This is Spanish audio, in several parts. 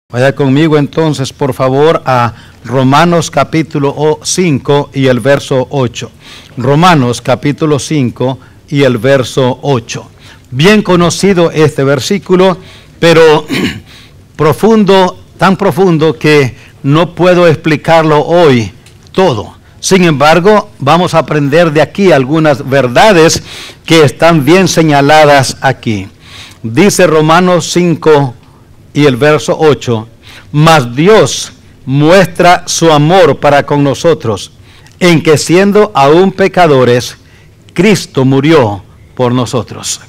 Vaya conmigo entonces, por favor, a Romanos capítulo 5 y el verso 8. Romanos capítulo 5 y el verso 8. Bien conocido este versículo, pero profundo, tan profundo que no puedo explicarlo hoy todo. Sin embargo, vamos a aprender de aquí algunas verdades que están bien señaladas aquí. Dice Romanos 5 y el verso 8, mas Dios muestra su amor para con nosotros, en que siendo aún pecadores, Cristo murió por nosotros.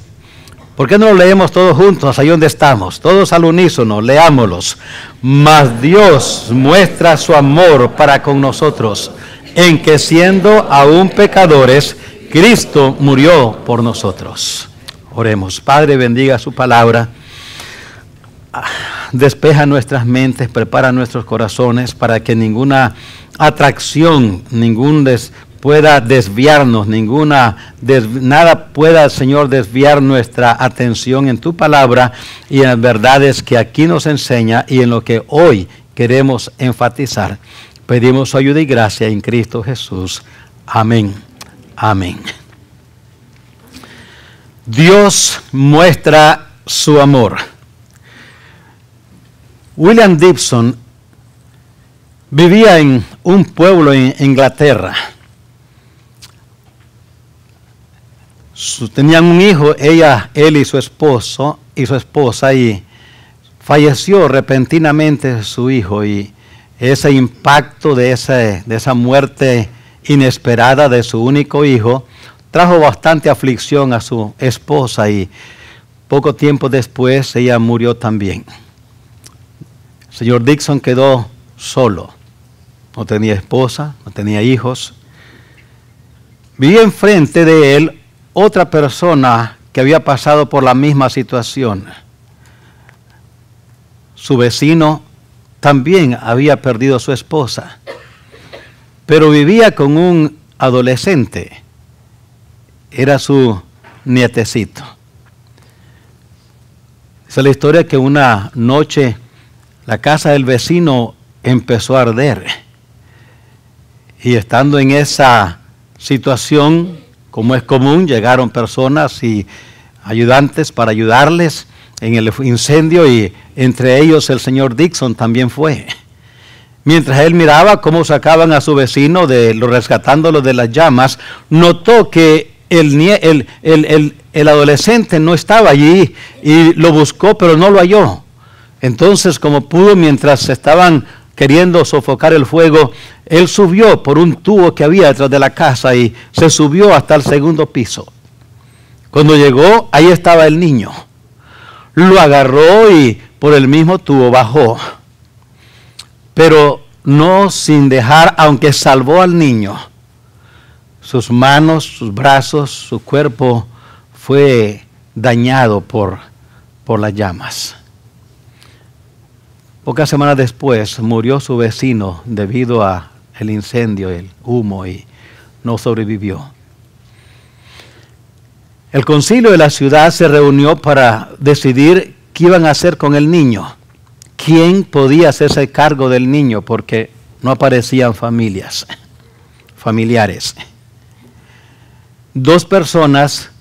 ¿Por qué no lo leemos todos juntos ahí donde estamos? Todos al unísono, leámoslos. Mas Dios muestra su amor para con nosotros, en que siendo aún pecadores, Cristo murió por nosotros. Oremos. Padre, bendiga su palabra. Despeja nuestras mentes, prepara nuestros corazones para que ninguna atracción, pueda desviarnos, nada pueda, Señor, desviar nuestra atención en tu palabra y en las verdades que aquí nos enseña y en lo que hoy queremos enfatizar. Pedimos su ayuda y gracia en Cristo Jesús. Amén. Amén. Dios muestra su amor. William Gibson vivía en un pueblo en Inglaterra. Tenían un hijo, él y su esposa, y falleció repentinamente su hijo, y ese impacto de esa muerte inesperada de su único hijo trajo bastante aflicción a su esposa, y poco tiempo después ella murió también. El señor Dixon quedó solo, no tenía esposa, no tenía hijos. Vivía enfrente de él otra persona que había pasado por la misma situación. Su vecino también había perdido a su esposa, pero vivía con un adolescente, era su nietecito. Esa es la historia que una noche la casa del vecino empezó a arder. Y estando en esa situación, como es común, llegaron personas y ayudantes para ayudarles en el incendio, y entre ellos el señor Dixon también fue. Mientras él miraba cómo sacaban a su vecino, rescatándolo de las llamas, notó que el adolescente no estaba allí y lo buscó, pero no lo halló. Entonces, como pudo, mientras estaban queriendo sofocar el fuego, él subió por un tubo que había detrás de la casa y se subió hasta el segundo piso. Cuando llegó, ahí estaba el niño. Lo agarró y por el mismo tubo bajó. Pero no sin dejar, aunque salvó al niño, sus manos, sus brazos, su cuerpo fue dañado por las llamas. Pocas semanas después murió su vecino debido al incendio, el humo, y no sobrevivió. El concilio de la ciudad se reunió para decidir qué iban a hacer con el niño. ¿Quién podía hacerse cargo del niño? Porque no aparecían familiares. 2 personas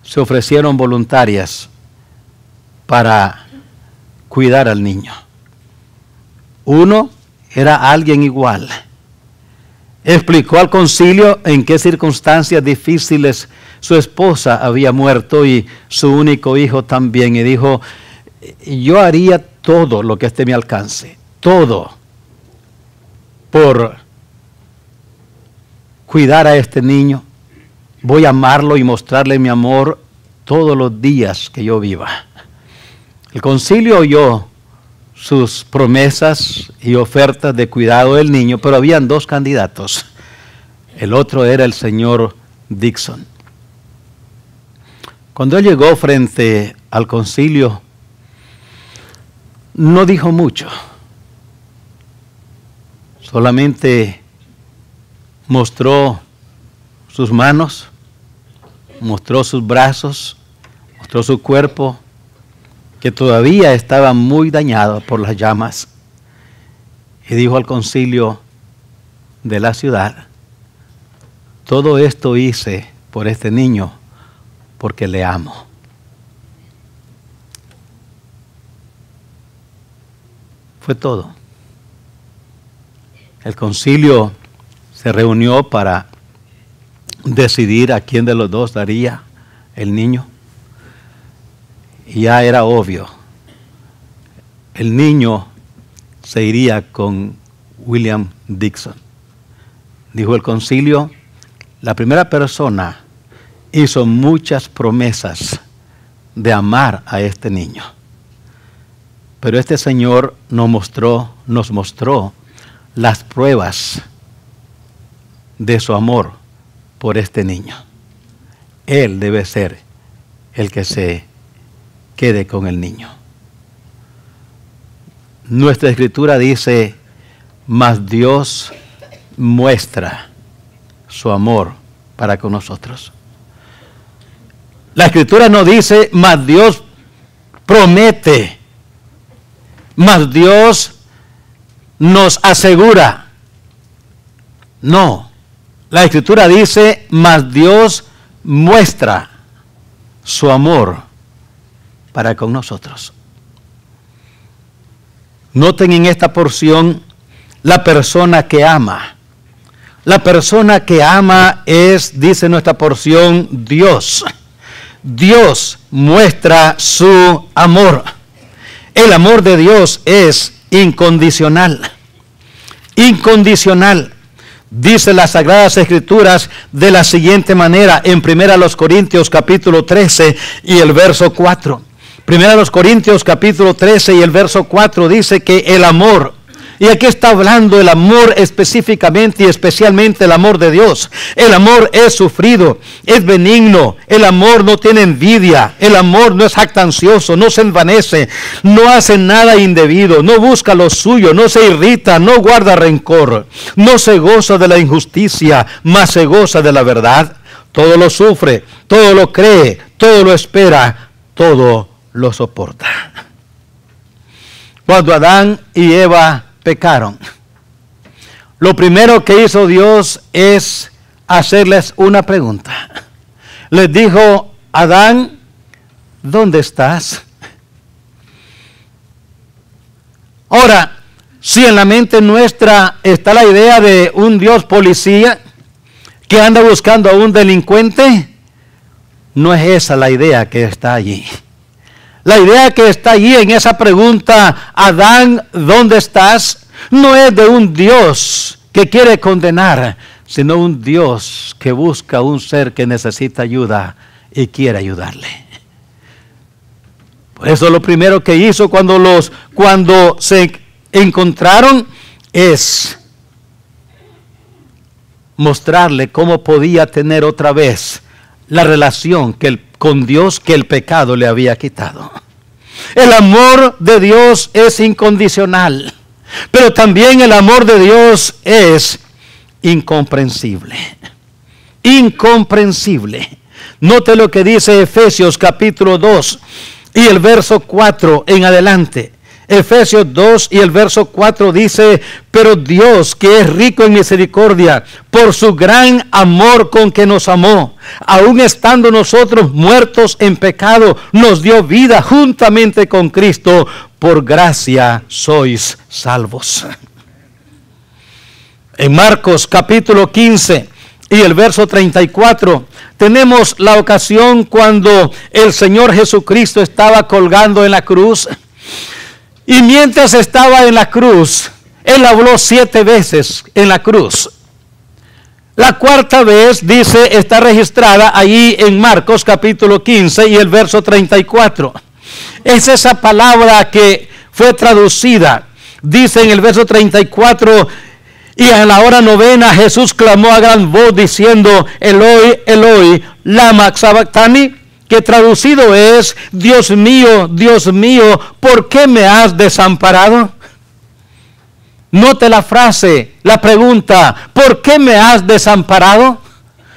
se ofrecieron voluntarias para cuidar al niño. Uno era alguien igual. Explicó al concilio en qué circunstancias difíciles su esposa había muerto y su único hijo también. Y dijo, yo haría todo lo que esté a mi alcance, todo, por cuidar a este niño. Voy a amarlo y mostrarle mi amor todos los días que yo viva. El concilio oyó sus promesas y ofertas de cuidado del niño, pero habían 2 candidatos. El otro era el señor Dixon. Cuando él llegó frente al concilio, no dijo mucho. Solamente mostró sus manos, mostró sus brazos, mostró su cuerpo, que todavía estaba muy dañado por las llamas, y dijo al concilio de la ciudad: todo esto hice por este niño porque le amo. Fue todo. El concilio se reunió para decidir a quién de los dos daría el niño. Y ya era obvio, el niño se iría con William Dixon. Dijo el concilio: la primera persona hizo muchas promesas de amar a este niño, pero este señor nos mostró las pruebas de su amor por este niño. Él debe ser el que se quede con el niño. Nuestra escritura dice: mas Dios muestra su amor para con nosotros. La escritura no dice: mas Dios promete, mas Dios nos asegura. No, la escritura dice: mas Dios muestra su amor para con nosotros. Noten en esta porción la persona que ama. La persona que ama es, dice nuestra porción, Dios. Dios muestra su amor. El amor de Dios es incondicional. Incondicional. Dice las Sagradas Escrituras de la siguiente manera en 1 Corintios capítulo 13 y el verso 4. 1 Corintios capítulo 13 y el verso 4 dice que el amor, y aquí está hablando el amor específicamente y especialmente el amor de Dios. El amor es sufrido, es benigno, el amor no tiene envidia, el amor no es jactancioso, no se envanece, no hace nada indebido, no busca lo suyo, no se irrita, no guarda rencor, no se goza de la injusticia, mas se goza de la verdad. Todo lo sufre, todo lo cree, todo lo espera, todo lo soporta. Cuando Adán y Eva pecaron, lo primero que hizo Dios es hacerles una pregunta. Les dijo: Adán, ¿dónde estás? Ahora, si en la mente nuestra está la idea de un Dios policía que anda buscando a un delincuente, no es esa la idea que está allí. La idea que está allí en esa pregunta: Adán, ¿dónde estás?, no es de un Dios que quiere condenar, sino un Dios que busca a un ser que necesita ayuda y quiere ayudarle. Por eso lo primero que hizo cuando se encontraron es mostrarle cómo podía tener otra vez la relación con Dios que el pecado le había quitado. El amor de Dios es incondicional, pero también el amor de Dios es incomprensible. Incomprensible. Note lo que dice Efesios capítulo 2 y el verso 4 en adelante. Efesios 2 y el verso 4 dice: pero Dios, que es rico en misericordia, por su gran amor con que nos amó, aun estando nosotros muertos en pecado, nos dio vida juntamente con Cristo. Por gracia sois salvos. En Marcos capítulo 15 y el verso 34 tenemos la ocasión cuando el Señor Jesucristo estaba colgando en la cruz. Y mientras estaba en la cruz, Él habló 7 veces en la cruz. La cuarta vez, dice, está registrada allí en Marcos capítulo 15 y el verso 34. Es esa palabra que fue traducida. Dice en el verso 34: y a la hora 9 Jesús clamó a gran voz diciendo: Eloi, Eloi, lama sabactani, que traducido es: Dios mío, ¿por qué me has desamparado? Note la frase, la pregunta: ¿por qué me has desamparado?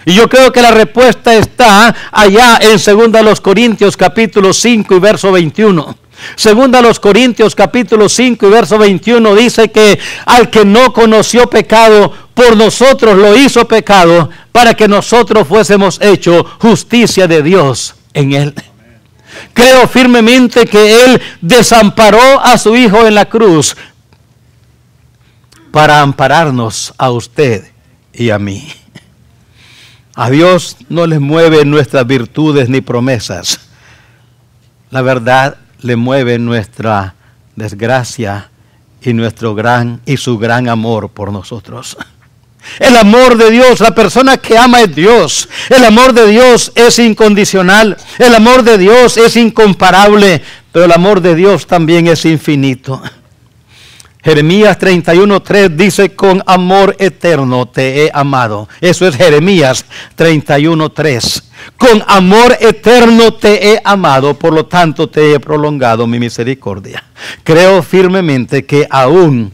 Y yo creo que la respuesta está allá en 2 Corintios capítulo 5 y verso 21. Segunda a los Corintios capítulo 5 y verso 21 dice que al que no conoció pecado, por nosotros lo hizo pecado, para que nosotros fuésemos hechos justicia de Dios en él. Creo firmemente que Él desamparó a su Hijo en la cruz para ampararnos a usted y a mí. A Dios no le mueven nuestras virtudes ni promesas. La verdad le mueve nuestra desgracia y su gran amor por nosotros. El amor de Dios, la persona que ama es Dios. El amor de Dios es incondicional. El amor de Dios es incomparable. Pero el amor de Dios también es infinito. Jeremías 31:3 dice: con amor eterno te he amado. Eso es Jeremías 31:3. Con amor eterno te he amado, por lo tanto te he prolongado mi misericordia. Creo firmemente que aún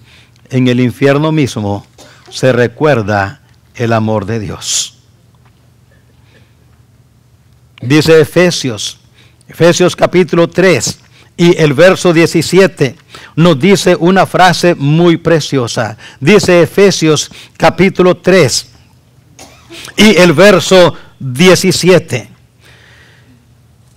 en el infierno mismo se recuerda el amor de Dios. Dice Efesios capítulo 3 y el verso 17 nos dice una frase muy preciosa. Dice Efesios capítulo 3 y el verso 17.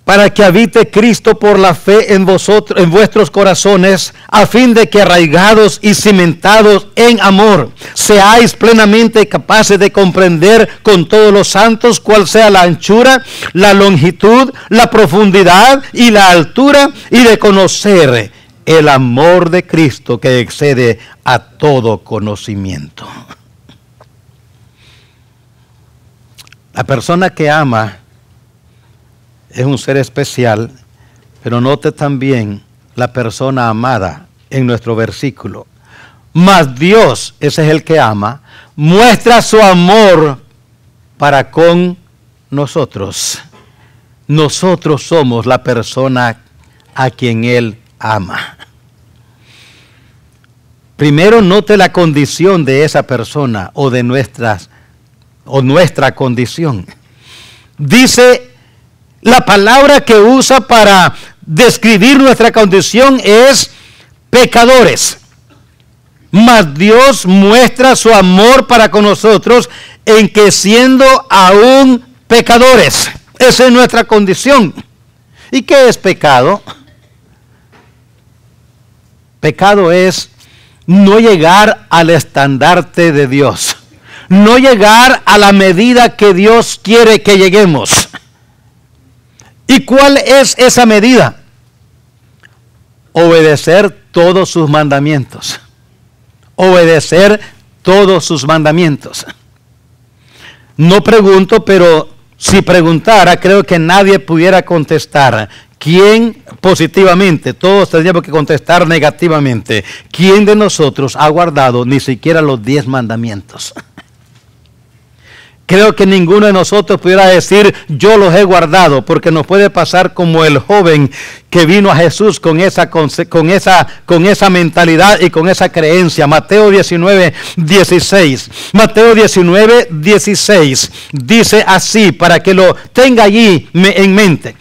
Para que habite Cristo por la fe en vosotros, en vuestros corazones, a fin de que arraigados y cimentados en amor, seáis plenamente capaces de comprender con todos los santos cuál sea la anchura, la longitud, la profundidad y la altura, y de conocer el amor de Cristo que excede a todo conocimiento. La persona que ama es un ser especial, pero note también la persona amada en nuestro versículo. Mas Dios, ese es el que ama, muestra su amor para con nosotros. Nosotros somos la persona a quien Él ama. Primero note la condición de esa persona o de nuestra condición. Dice, la palabra que usa para describir nuestra condición es pecadores. Mas Dios muestra su amor para con nosotros en que siendo aún pecadores. Esa es nuestra condición. ¿Y qué es pecado? Pecado es no llegar al estandarte de Dios. No llegar a la medida que Dios quiere que lleguemos. ¿Y cuál es esa medida? Obedecer todos sus mandamientos. Obedecer todos sus mandamientos. No pregunto, pero si preguntara, creo que nadie pudiera contestar. ¿Quién positivamente? Todos tendríamos que contestar negativamente. ¿Quién de nosotros ha guardado ni siquiera los 10 mandamientos? Creo que ninguno de nosotros pudiera decir, yo los he guardado, porque nos puede pasar como el joven que vino a Jesús con esa mentalidad y con esa creencia. Mateo 19:16. Mateo 19:16 dice así, para que lo tenga allí en mente.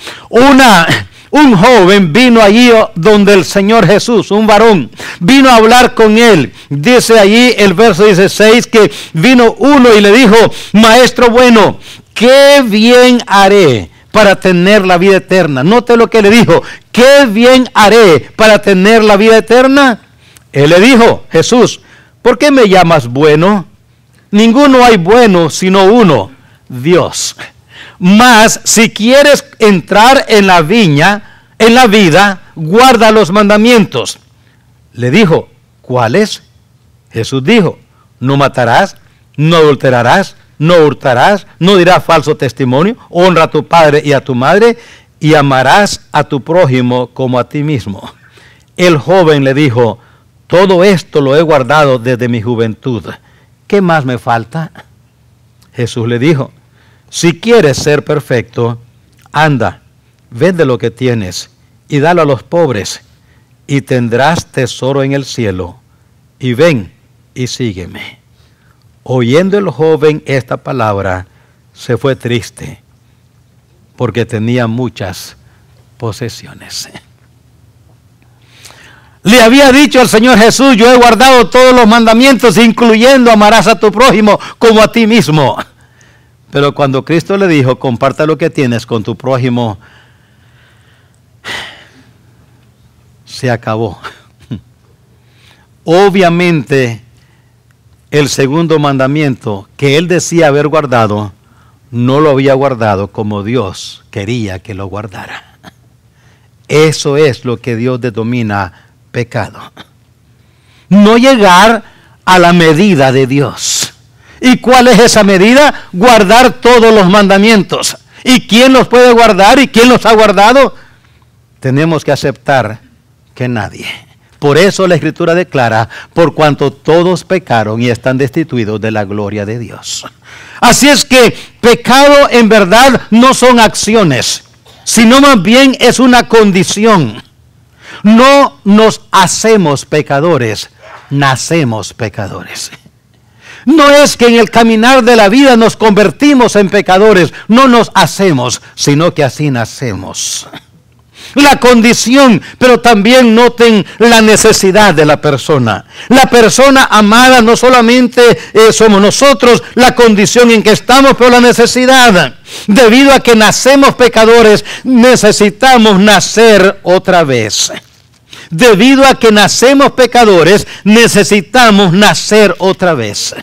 Un joven vino allí donde el Señor Jesús, un varón, vino a hablar con él. Dice allí el verso 16 que vino uno y le dijo, maestro bueno, ¿qué bien haré para tener la vida eterna? Note lo que le dijo, ¿qué bien haré para tener la vida eterna? Él le dijo, Jesús, ¿por qué me llamas bueno? Ninguno hay bueno sino uno, Dios. Mas si quieres entrar en la viña, en la vida, guarda los mandamientos. Le dijo, ¿cuáles? Jesús dijo, no matarás, no adulterarás, no hurtarás, no dirás falso testimonio, honra a tu padre y a tu madre, y amarás a tu prójimo como a ti mismo. El joven le dijo, todo esto lo he guardado desde mi juventud. ¿Qué más me falta? Jesús le dijo, si quieres ser perfecto, anda, vende lo que tienes y dalo a los pobres, y tendrás tesoro en el cielo. Y ven y sígueme. Oyendo el joven esta palabra, se fue triste, porque tenía muchas posesiones. Le había dicho al Señor Jesús: yo he guardado todos los mandamientos, incluyendo amarás a tu prójimo como a ti mismo. Pero cuando Cristo le dijo: comparta lo que tienes con tu prójimo, se acabó. Obviamente, el segundo mandamiento que él decía haber guardado, no lo había guardado como Dios quería que lo guardara. Eso es lo que Dios denomina pecado. No llegar a la medida de Dios. ¿Y cuál es esa medida? Guardar todos los mandamientos. ¿Y quién los puede guardar? ¿Y quién los ha guardado? Tenemos que aceptar que nadie. Por eso la Escritura declara: por cuanto todos pecaron y están destituidos de la gloria de Dios. Así es que pecado en verdad no son acciones, sino más bien es una condición. No nos hacemos pecadores, nacemos pecadores. No es que en el caminar de la vida nos convertimos en pecadores, no nos hacemos, sino que así nacemos. La condición, pero también noten la necesidad de la persona. La persona amada no solamente somos nosotros, la condición en que estamos, pero la necesidad. Debido a que nacemos pecadores, necesitamos nacer otra vez. Debido a que nacemos pecadores, necesitamos nacer otra vez.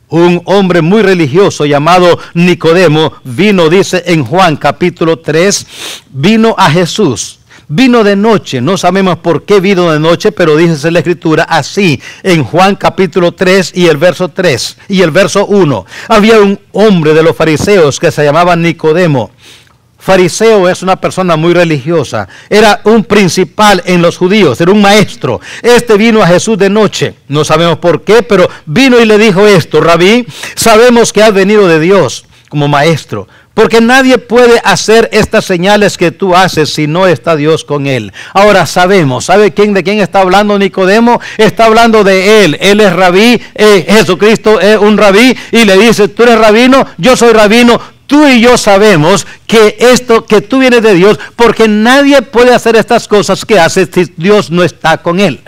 Un hombre muy religioso llamado Nicodemo vino, dice en Juan capítulo 3, vino a Jesús. Vino de noche, no sabemos por qué vino de noche, pero dice la Escritura así en Juan capítulo 3 y el verso 3 y el verso 1. Había un hombre de los fariseos que se llamaba Nicodemo. Fariseo es una persona muy religiosa, era un principal en los judíos, era un maestro. Este vino a Jesús de noche, no sabemos por qué, pero vino y le dijo esto: Rabí, sabemos que has venido de Dios como maestro, porque nadie puede hacer estas señales que tú haces si no está Dios con él. Ahora sabemos, ¿sabe de quién está hablando Nicodemo? Está hablando de él es rabí, Jesucristo es un rabí, y le dice: tú eres rabino, yo soy rabino. Tú y yo sabemos que tú vienes de Dios, porque nadie puede hacer estas cosas que hace si Dios no está con él.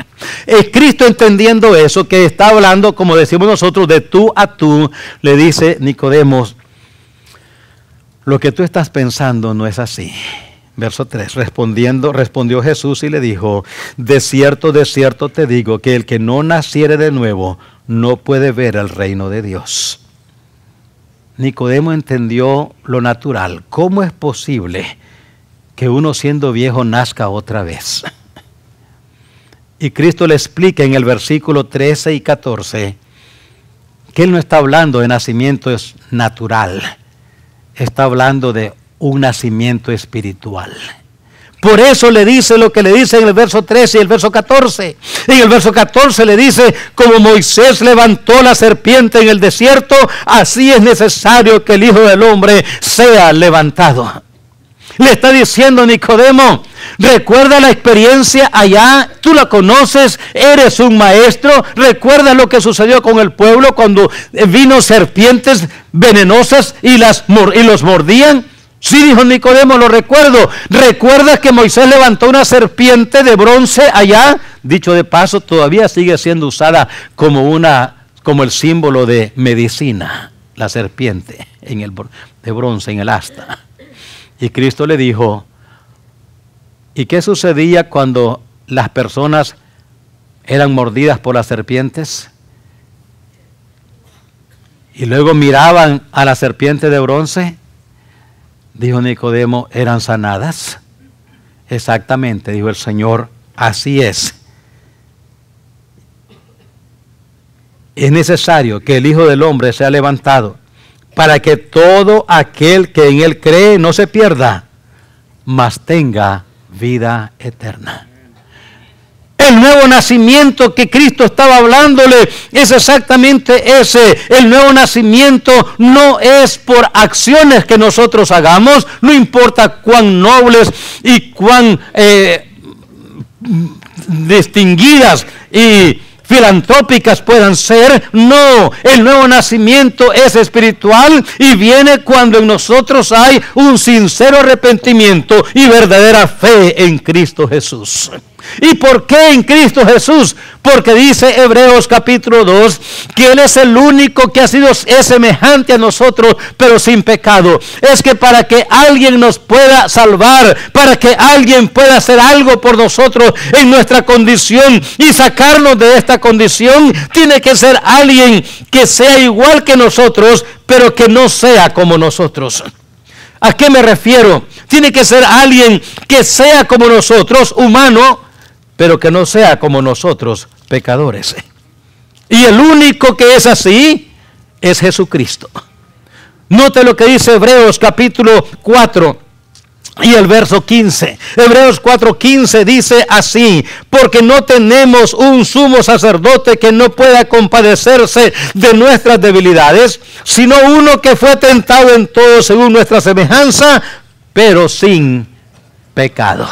Cristo, entendiendo eso, que está hablando, como decimos nosotros, de tú a tú, le dice: Nicodemo, lo que tú estás pensando no es así. Verso 3, respondió Jesús y le dijo: de cierto te digo, que el que no naciere de nuevo no puede ver el reino de Dios. Nicodemo entendió lo natural. ¿Cómo es posible que uno siendo viejo nazca otra vez? Y Cristo le explica en el versículo 13 y 14 que Él no está hablando de nacimiento natural, está hablando de un nacimiento espiritual. Por eso le dice lo que le dice en el verso 13 y el verso 14. En el verso 14 le dice: como Moisés levantó la serpiente en el desierto, así es necesario que el Hijo del Hombre sea levantado. Le está diciendo Nicodemo: recuerda la experiencia allá, tú la conoces, eres un maestro. Recuerda lo que sucedió con el pueblo cuando vino serpientes venenosas y los mordían. Sí, dijo Nicodemo, lo recuerdo. ¿Recuerdas que Moisés levantó una serpiente de bronce allá? Dicho de paso, todavía sigue siendo usada como el símbolo de medicina, la serpiente de bronce en el asta. Y Cristo le dijo: ¿y qué sucedía cuando las personas eran mordidas por las serpientes? Y luego miraban a la serpiente de bronce. Dijo Nicodemo: ¿eran sanadas? Exactamente, dijo el Señor, así es. Es necesario que el Hijo del Hombre sea levantado, para que todo aquel que en Él cree no se pierda, mas tenga vida eterna. El nuevo nacimiento que Cristo estaba hablándole es exactamente ese. El nuevo nacimiento no es por acciones que nosotros hagamos, no importa cuán nobles y cuán distinguidas y filantrópicas puedan ser. No, el nuevo nacimiento es espiritual y viene cuando en nosotros hay un sincero arrepentimiento y verdadera fe en Cristo Jesús. ¿Y por qué en Cristo Jesús? Porque dice Hebreos capítulo 2 que Él es el único que es semejante a nosotros, pero sin pecado. Es que para que alguien nos pueda salvar, para que alguien pueda hacer algo por nosotros en nuestra condición y sacarnos de esta condición, tiene que ser alguien que sea igual que nosotros, pero que no sea como nosotros. ¿A qué me refiero? Tiene que ser alguien que sea como nosotros, humano, pero que no sea como nosotros, pecadores. Y el único que es así es Jesucristo. Note lo que dice Hebreos capítulo 4 y el verso 15. Hebreos 4:15 dice así: porque no tenemos un sumo sacerdote que no pueda compadecerse de nuestras debilidades, sino uno que fue tentado en todo según nuestra semejanza, pero sin pecado.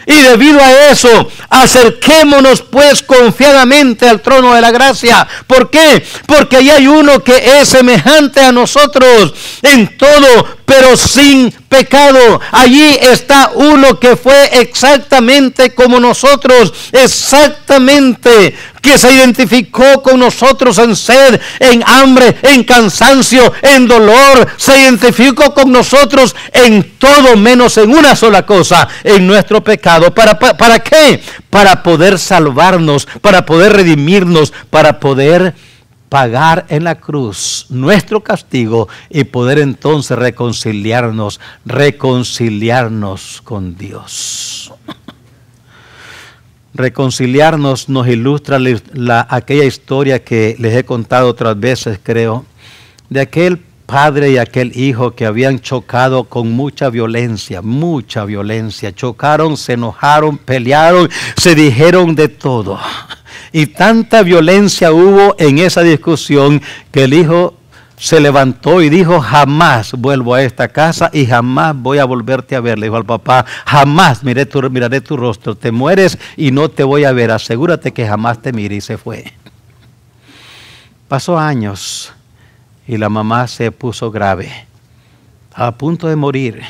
Y debido a eso, acerquémonos pues confiadamente al trono de la gracia. ¿Por qué? Porque ahí hay uno que es semejante a nosotros en todo, pero sin pecado. Allí está uno que fue exactamente como nosotros, exactamente, que se identificó con nosotros en sed, en hambre, en cansancio, en dolor. Se identificó con nosotros en todo menos en una sola cosa, en nuestro pecado. ¿Para qué? Para poder salvarnos, para poder redimirnos, para poder pagar en la cruz nuestro castigo y poder entonces reconciliarnos con Dios. Reconciliarnos nos ilustra aquella historia que les he contado otras veces, creo, de aquel padre y aquel hijo que habían chocado con mucha violencia, chocaron, se enojaron, pelearon, se dijeron de todo. Y tanta violencia hubo en esa discusión que el hijo se levantó y dijo: jamás vuelvo a esta casa y jamás voy a volverte a ver. Le dijo al papá: jamás miraré tu rostro, te mueres y no te voy a ver, asegúrate que jamás te mire. Y se fue. Pasó años y la mamá se puso grave, a punto de morir.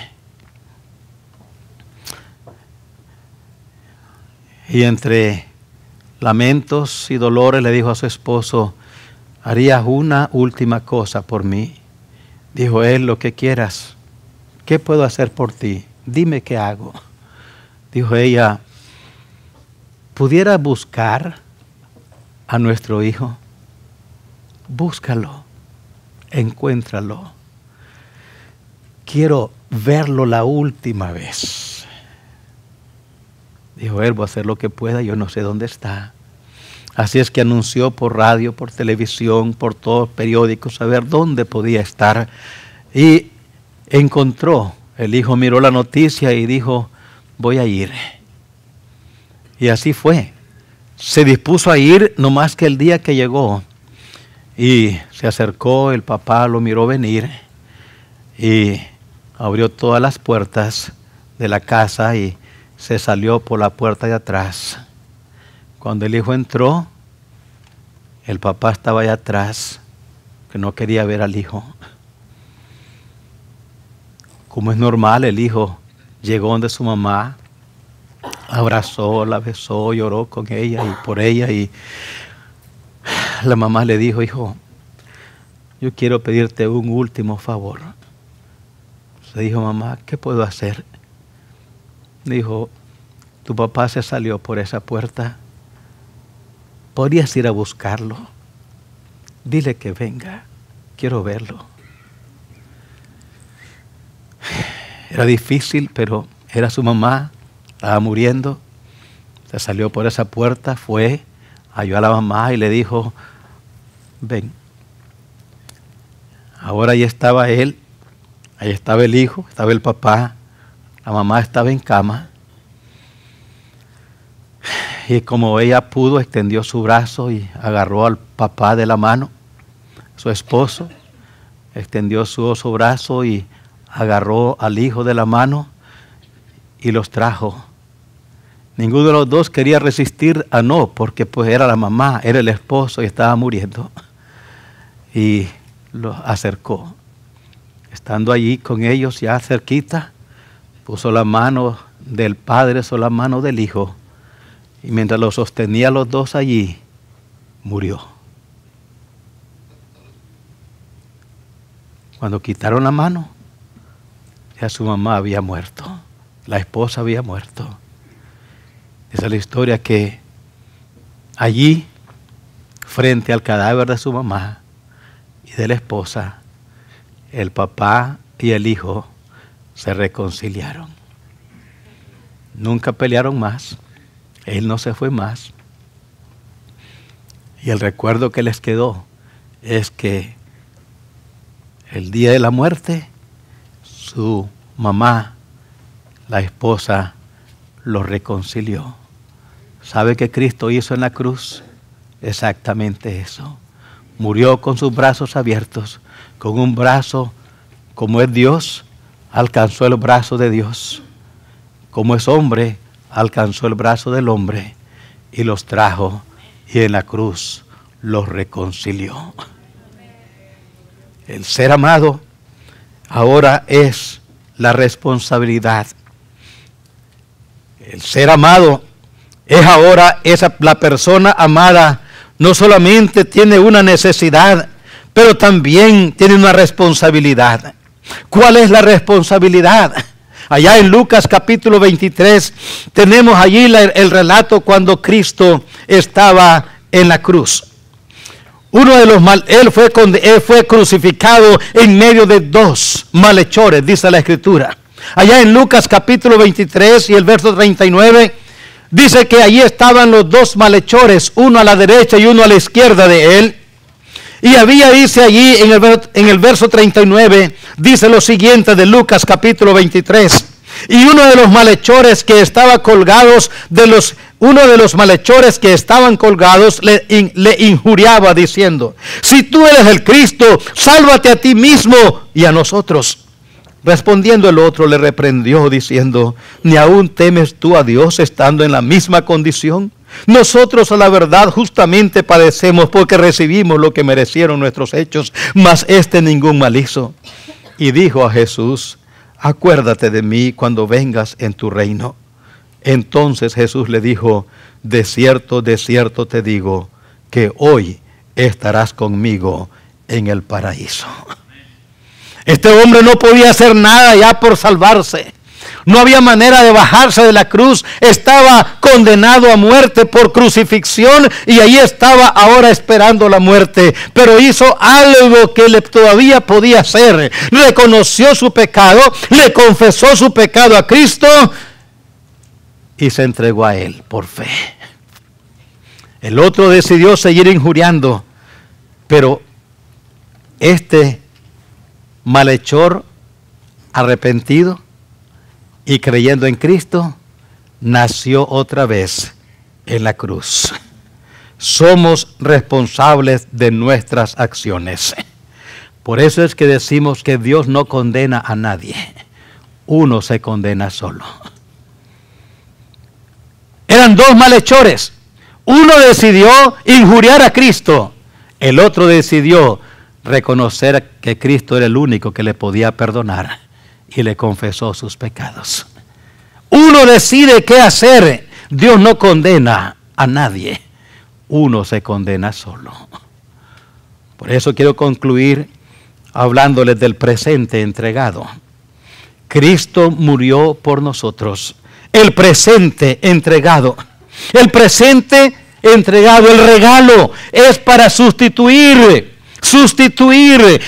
Y entre lamentos y dolores le dijo a su esposo: ¿harías una última cosa por mí? Dijo él: lo que quieras. ¿Qué puedo hacer por ti? Dime qué hago. Dijo ella: ¿pudiera buscar a nuestro hijo? Búscalo, encuéntralo. Quiero verlo la última vez. Dijo él: voy a hacer lo que pueda, yo no sé dónde está. Así es que anunció por radio, por televisión, por todos los periódicos, a ver dónde podía estar. Y encontró. El hijo miró la noticia y dijo: voy a ir. Y así fue. Se dispuso a ir, no más que el día que llegó. Y se acercó, el papá lo miró venir y abrió todas las puertas de la casa y se salió por la puerta de atrás. Cuando el hijo entró, el papá estaba allá atrás, que no quería ver al hijo. Como es normal, el hijo llegó donde su mamá, abrazó, la besó, lloró con ella y por ella. Y la mamá le dijo: hijo, yo quiero pedirte un último favor. Se dijo: mamá, ¿qué puedo hacer? Dijo: tu papá se salió por esa puerta. ¿Podrías ir a buscarlo? Dile que venga, quiero verlo. Era difícil, pero era su mamá, estaba muriendo. Se salió por esa puerta, fue, halló a la mamá y le dijo: ven. Ahora ahí estaba él, ahí estaba el hijo, estaba el papá, la mamá estaba en cama. Y como ella pudo, extendió su brazo y agarró al papá de la mano, su esposo, extendió su oso brazo y agarró al hijo de la mano y los trajo. Ninguno de los dos quería resistir a no, porque pues era la mamá, era el esposo y estaba muriendo. Y los acercó. Estando allí con ellos ya cerquita, puso la mano del padre sobre la mano del hijo Y mientras los sostenía los dos allí, murió. Cuando quitaron la mano, ya su mamá había muerto. La esposa había muerto. Esa es la historia que allí, frente al cadáver de su mamá y de la esposa, el papá y el hijo se reconciliaron. Nunca pelearon más. Él no se fue más. Y el recuerdo que les quedó es que el día de la muerte, su mamá, la esposa, los reconcilió. ¿Sabe qué Cristo hizo en la cruz? Exactamente eso. Murió con sus brazos abiertos, con un brazo, como es Dios, alcanzó el brazo de Dios. Como es hombre, alcanzó el brazo del hombre y los trajo, y en la cruz los reconcilió. El ser amado ahora es la responsabilidad. El ser amado es ahora la persona amada. No solamente tiene una necesidad, pero también tiene una responsabilidad. ¿Cuál es la responsabilidad? Allá en Lucas capítulo 23 tenemos allí el relato cuando Cristo estaba en la cruz. Él fue crucificado en medio de dos malhechores, dice la Escritura. Allá en Lucas capítulo 23 y el verso 39, dice que allí estaban los dos malhechores, uno a la derecha y uno a la izquierda de él. Y dice allí en el verso 39, dice lo siguiente de Lucas capítulo 23. Y uno de los malhechores que estaban colgados, le injuriaba diciendo: si tú eres el Cristo, sálvate a ti mismo y a nosotros. Respondiendo el otro le reprendió diciendo: ¿ni aún temes tú a Dios estando en la misma condición? Nosotros a la verdad justamente padecemos porque recibimos lo que merecieron nuestros hechos, mas ningún mal hizo. Y dijo a Jesús: acuérdate de mí cuando vengas en tu reino. Entonces Jesús le dijo: de cierto te digo, que hoy estarás conmigo en el paraíso. Este hombre no podía hacer nada ya por salvarse. No había manera de bajarse de la cruz. Estaba condenado a muerte por crucifixión y ahí estaba ahora esperando la muerte. Pero hizo algo que todavía podía hacer. Reconoció su pecado, le confesó su pecado a Cristo y se entregó a Él por fe. El otro decidió seguir injuriando, pero este malhechor arrepentido y creyendo en Cristo, nació otra vez en la cruz. Somos responsables de nuestras acciones. Por eso es que decimos que Dios no condena a nadie. Uno se condena solo. Eran dos malhechores. Uno decidió injuriar a Cristo. El otro decidió reconocer que Cristo era el único que le podía perdonar. Y le confesó sus pecados. Uno decide qué hacer. Dios no condena a nadie. Uno se condena solo. Por eso quiero concluir hablándoles del presente entregado. Cristo murió por nosotros. El presente entregado. El presente entregado, el regalo, es para sustituir.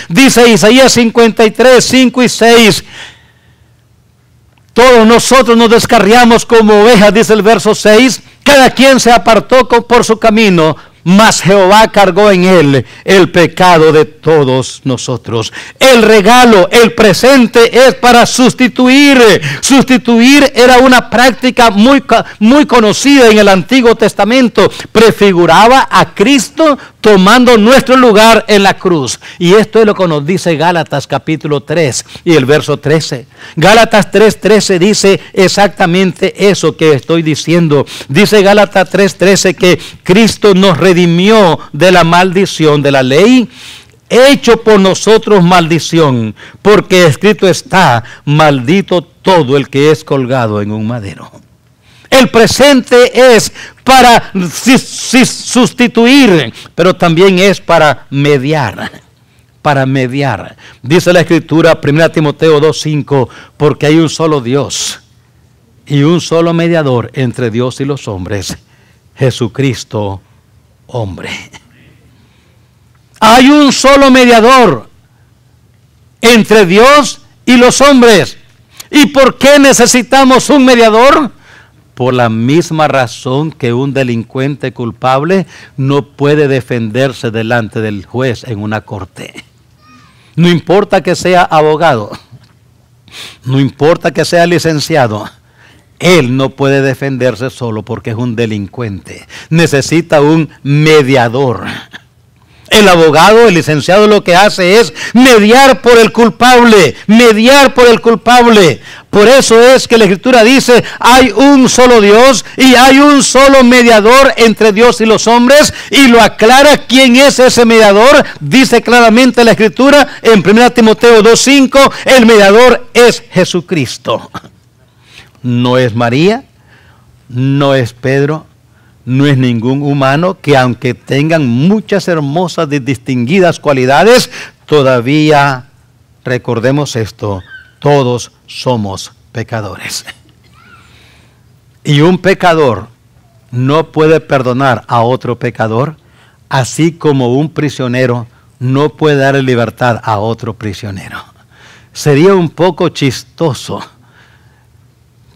Dice Isaías 53, 5 y 6. Todos nosotros nos descarriamos como ovejas, dice el verso 6. Cada quien se apartó por su camino, mas Jehová cargó en él el pecado de todos nosotros. El regalo, el presente, es para sustituir. Sustituir era una práctica muy conocida en el Antiguo Testamento. Prefiguraba a Cristo tomando nuestro lugar en la cruz. Y esto es lo que nos dice Gálatas capítulo 3 y el verso 13. Gálatas 3:13 dice exactamente eso que estoy diciendo. Dice Gálatas 3:13 que Cristo nos redimió de la maldición de la ley, hecho por nosotros maldición, porque escrito está: maldito todo el que es colgado en un madero. El presente es para sustituir, pero también es para mediar. Para mediar. Dice la Escritura, 1 Timoteo 2:5, porque hay un solo Dios y un solo mediador entre Dios y los hombres, Jesucristo, hombre. Hay un solo mediador entre Dios y los hombres. ¿Y por qué necesitamos un mediador? Por la misma razón que un delincuente culpable no puede defenderse delante del juez en una corte. No importa que sea abogado, no importa que sea licenciado, él no puede defenderse solo porque es un delincuente. Necesita un mediador. El abogado, el licenciado, lo que hace es mediar por el culpable, mediar por el culpable. Por eso es que la Escritura dice, hay un solo Dios y hay un solo mediador entre Dios y los hombres, y lo aclara quién es ese mediador. Dice claramente la Escritura en 1 Timoteo 2:5, el mediador es Jesucristo. No es María, no es Pedro, no es ningún humano que, aunque tengan muchas hermosas y distinguidas cualidades, todavía, recordemos esto, todos somos pecadores. Y un pecador no puede perdonar a otro pecador, así como un prisionero no puede dar libertad a otro prisionero. Sería un poco chistoso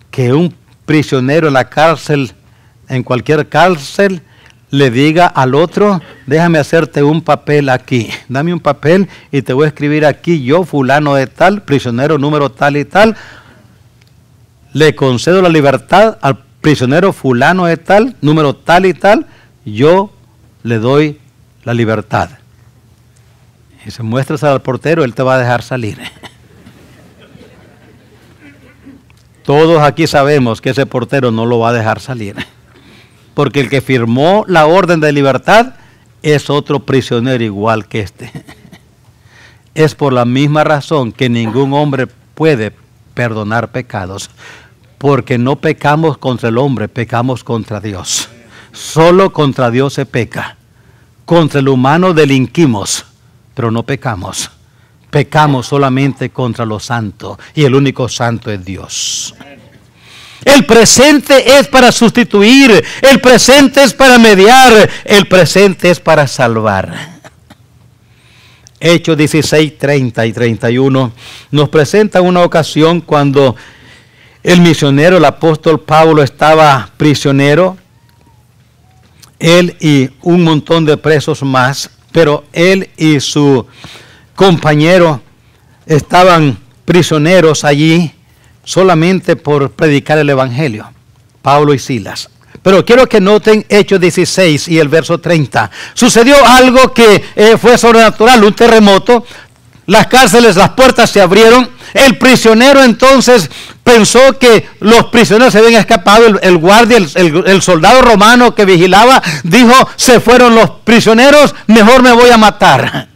que un prisionero en la cárcel, en cualquier cárcel, le diga al otro, déjame hacerte un papel aquí, dame un papel y te voy a escribir aquí, yo fulano de tal, prisionero número tal y tal, le concedo la libertad al prisionero fulano de tal, número tal y tal, yo le doy la libertad. Y si muestras al portero, él te va a dejar salir. Todos aquí sabemos que ese portero no lo va a dejar salir. Porque el que firmó la orden de libertad es otro prisionero igual que este. Es por la misma razón que ningún hombre puede perdonar pecados. Porque no pecamos contra el hombre, pecamos contra Dios. Solo contra Dios se peca. Contra el humano delinquimos, pero no pecamos. Pecamos solamente contra lo santo, y el único santo es Dios. El presente es para sustituir, el presente es para mediar, el presente es para salvar. Hechos 16, 30 y 31 nos presenta una ocasión cuando el misionero, el apóstol Pablo, estaba prisionero, él y un montón de presos más, pero él y su compañero estaban prisioneros allí solamente por predicar el evangelio, Pablo y Silas. Pero quiero que noten Hechos 16 y el verso 30. Sucedió algo que fue sobrenatural, un terremoto. Las cárceles, las puertas se abrieron. El prisionero entonces pensó que los prisioneros se habían escapado. El guardia, el soldado romano que vigilaba, dijo, se fueron los prisioneros, mejor me voy a matar.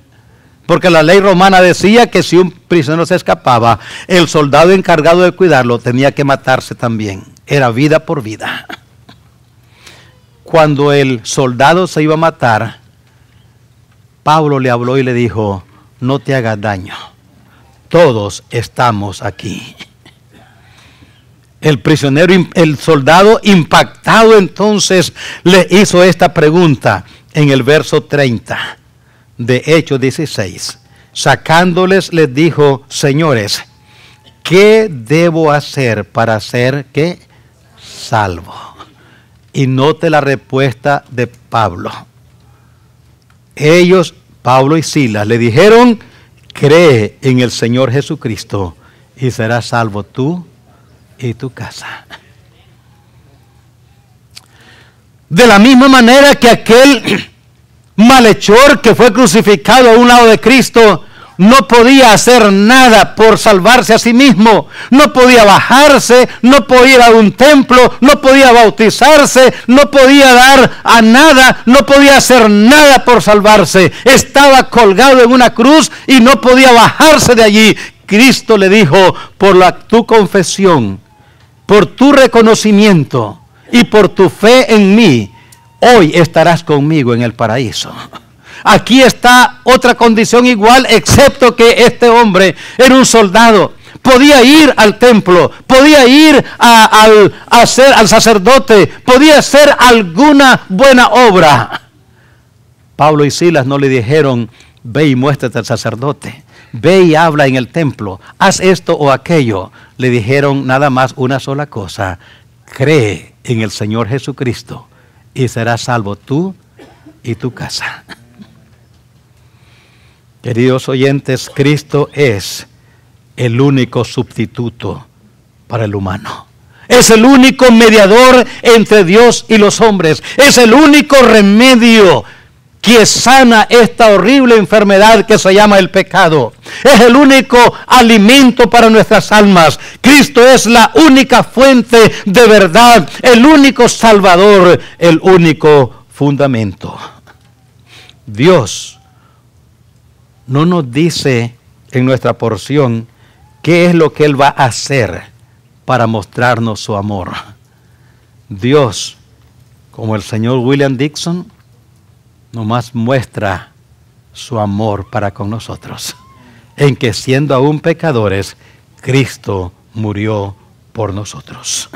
Porque la ley romana decía que si un prisionero se escapaba, el soldado encargado de cuidarlo tenía que matarse también. Era vida por vida. Cuando el soldado se iba a matar, Pablo le habló y le dijo, no te hagas daño, todos estamos aquí. El prisionero, el soldado impactado entonces le hizo esta pregunta en el verso 30 de Hechos 16. Sacándoles les dijo, señores, ¿qué debo hacer para ser ¿qué? Salvo? Y note la respuesta de Pablo. Ellos, Pablo y Silas, le dijeron, cree en el Señor Jesucristo y serás salvo tú y tu casa. De la misma manera que aquel malhechor que fue crucificado a un lado de Cristo no podía hacer nada por salvarse a sí mismo, no podía bajarse, no podía ir a un templo, no podía bautizarse, no podía dar a nada, no podía hacer nada por salvarse. Estaba colgado en una cruz y no podía bajarse de allí. Cristo le dijo, por tu confesión, por tu reconocimiento y por tu fe en mí, hoy estarás conmigo en el paraíso. Aquí está otra condición igual, excepto que este hombre era un soldado. Podía ir al templo, podía ir al sacerdote, podía hacer alguna buena obra. Pablo y Silas no le dijeron, ve y muéstrate al sacerdote, ve y habla en el templo, haz esto o aquello. Le dijeron nada más una sola cosa: cree en el Señor Jesucristo y serás salvo tú y tu casa. Queridos oyentes, Cristo es el único sustituto para el humano. Es el único mediador entre Dios y los hombres. Es el único remedio que sana esta horrible enfermedad que se llama el pecado. Es el único alimento para nuestras almas. Cristo es la única fuente de verdad, el único salvador, el único fundamento. Dios no nos dice en nuestra porción qué es lo que Él va a hacer para mostrarnos su amor. Dios, como el señor William Dixon, nomás muestra su amor para con nosotros, en que siendo aún pecadores, Cristo murió por nosotros.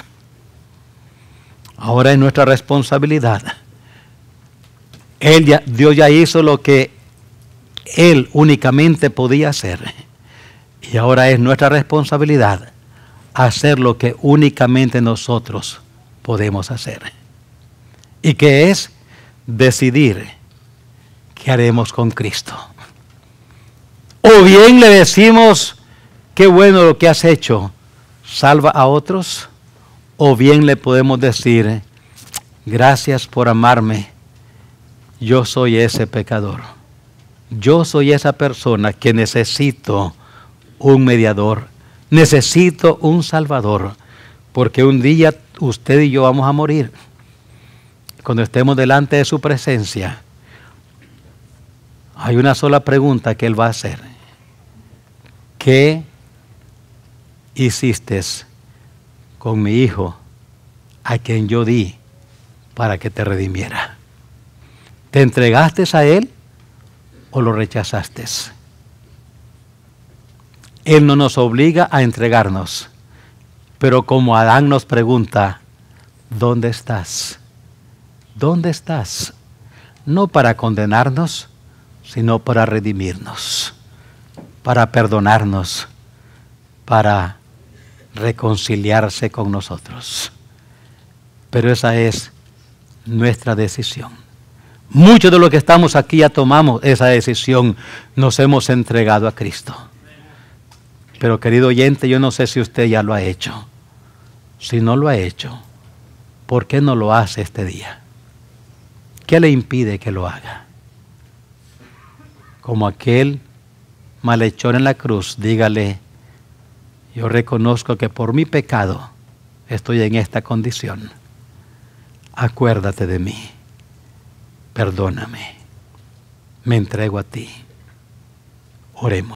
Ahora es nuestra responsabilidad. Dios ya hizo lo que Él únicamente podía hacer. Y ahora es nuestra responsabilidad hacer lo que únicamente nosotros podemos hacer. Y que es decidir qué haremos con Cristo. O bien le decimos, qué bueno lo que has hecho, salva a otros. O bien le podemos decir, gracias por amarme, yo soy ese pecador. Yo soy esa persona que necesito un mediador, necesito un salvador, porque un día usted y yo vamos a morir. Cuando estemos delante de su presencia, hay una sola pregunta que Él va a hacer: ¿qué hiciste con mi hijo a quien yo di para que te redimiera? ¿Te entregaste a Él o lo rechazaste? Él no nos obliga a entregarnos, pero como Adán nos pregunta, ¿dónde estás? ¿Dónde estás? No para condenarnos, sino para redimirnos, para perdonarnos, para reconciliarse con nosotros. Pero esa es nuestra decisión. Muchos de los que estamos aquí ya tomamos esa decisión, nos hemos entregado a Cristo. Pero querido oyente, yo no sé si usted ya lo ha hecho. Si no lo ha hecho, ¿por qué no lo hace este día? ¿Qué le impide que lo haga? Como aquel malhechor en la cruz, dígale, yo reconozco que por mi pecado estoy en esta condición. Acuérdate de mí. Perdóname. Me entrego a ti. Oremos.